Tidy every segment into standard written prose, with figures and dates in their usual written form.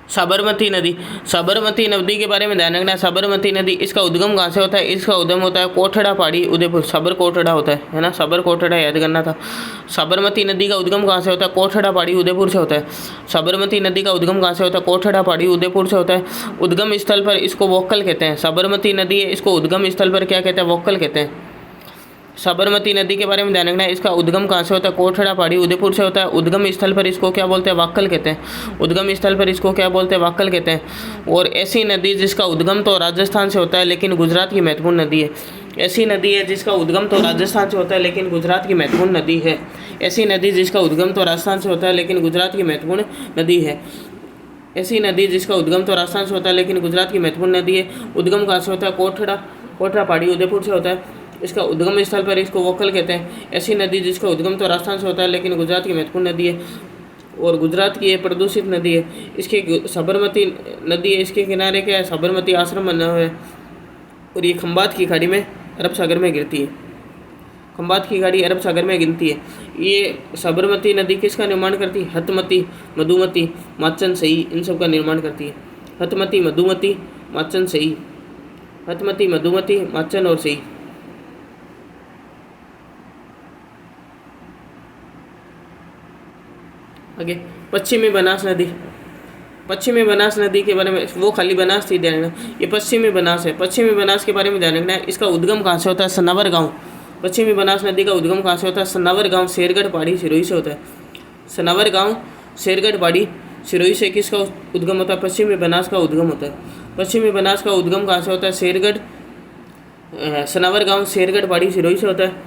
साबरमती नदी, साबरमती नदी के बारे में ध्यान रखना है। साबरमती नदी, इसका उद्गम कहाँ से होता है? इसका उद्गम होता है कोठड़ा पहाड़ी उदयपुर, साबर कोठड़ा होता है ना, साबर कोठड़ा याद करना था। साबरमती नदी का उद्गम कहाँ से होता है? कोठड़ा पहाड़ी उदयपुर से होता है। साबरमती नदी का उद्गम कहाँ से होता है? कोठड़ा पहाड़ी उदयपुर से होता है। उद्गम स्थल पर इसको वोक्कल कहते हैं। साबरमती नदी है, इसको उद्गम स्थल पर क्या कहते हैं? वोक्कल कहते हैं। साबरमती नदी के बारे में ध्यान रखना है। इसका उद्गम कहाँ से होता है? कोठड़ा पहाड़ी उदयपुर से होता है। उद्गम स्थल पर इसको क्या बोलते हैं? वाक्कल कहते हैं। उद्गम स्थल पर इसको क्या बोलते हैं? वाक्कल कहते हैं। और ऐसी नदी जिसका उद्गम तो राजस्थान से होता है लेकिन गुजरात की महत्वपूर्ण नदी है। ऐसी नदी है जिसका उद्गम तो राजस्थान से होता है लेकिन गुजरात की महत्वपूर्ण नदी है। ऐसी नदी जिसका उद्गम तो राजस्थान से होता है लेकिन गुजरात की महत्वपूर्ण नदी है। ऐसी नदी जिसका उद्गम तो राजस्थान से होता है लेकिन गुजरात की महत्वपूर्ण नदी है। उद्गम कहाँ से होता है? कोठड़ा पहाड़ी उदयपुर से होता है। इसका उद्गम स्थल पर इसको वोक्कल कहते हैं। ऐसी नदी जिसका उद्गम तो राजस्थान से होता है लेकिन गुजरात की महत्वपूर्ण नदी है और गुजरात की ये प्रदूषित नदी है। इसके साबरमती नदी है, इसके किनारे क्या है? साबरमती आश्रम बना हुआ है और ये खंबात की खाड़ी में अरब सागर में गिरती है। खंबात की खाड़ी अरब सागर में गिरती है। ये साबरमती नदी किसका निर्माण करती है? हतमती, मधुमती, माचन, सही, इन सब का निर्माण करती है। हतमती, मधुमती, माचन, सही। हतमती, मधुमती, माचन और सही। आगे पश्चिमी बनास नदी। पश्चिमी बनास नदी के बारे में, वो खाली बनास थी, ध्यान रखना, ये पश्चिमी बनास है। पश्चिमी बनास के बारे में ध्यान रखना है। इसका उद्गम कहाँ से होता है? सनावर गांव। पश्चिमी बनास नदी का उद्गम कहाँ से होता है? सनावर गांव, शेरगढ़ पहाड़ी, सिरोही से होता है। सनावर गांव, शेरगढ़ पहाड़ी, सिरोही से किसका उद्गम होता है? पश्चिमी बनास का उद्गम होता है। पश्चिमी बनास का उद्गम कहाँ से होता है? शेरगढ़, सनावर गांव, शेरगढ़ पहाड़ी, सिरोही से होता है।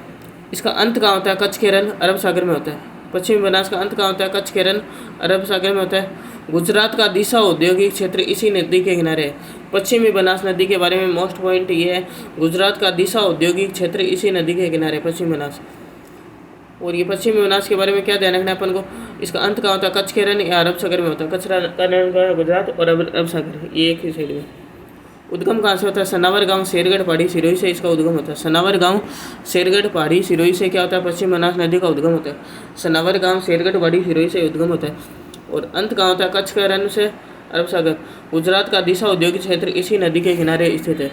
इसका अंत कहाँ होता है? कच्छ के रण, अरब सागर में होता है। पश्चिमी बनास का अंत कहाँ होता है? कच्छ के रण, अरब सागर में होता है। गुजरात का दिशा औद्योगिक क्षेत्र इसी नदी के किनारे है। पश्चिमी बनास नदी के बारे में मोस्ट पॉइंट ये है, गुजरात का दिशा औद्योगिक क्षेत्र इसी नदी के किनारे, पश्चिमी बनास। और ये पश्चिमी बनास के बारे में क्या ध्यान रखना है अपन को? इसका अंत कहाँ होता है? कच्छ के रण या अरब सागर में होता है। कच्छ का रण का गुजरात और अरब सागर, ये एक ही साइड में। उद्गम कहाँ से होता है? सनावर गांव, शेरगढ़ पहाड़ी, सिरोही से इसका उद्गम होता है। सनावर गांव, शेरगढ़ पहाड़ी, सिरोही से क्या होता है? पश्चिम बनास नदी का उद्गम होता है। सनावर गांव, शेरगढ़ पहाड़ी, सिरोही से उद्गम होता है। और अंत कहाँ होता है? कच्छ के रण से अरब सागर। गुजरात का दिशा औद्योगिक क्षेत्र इसी नदी के किनारे स्थित है।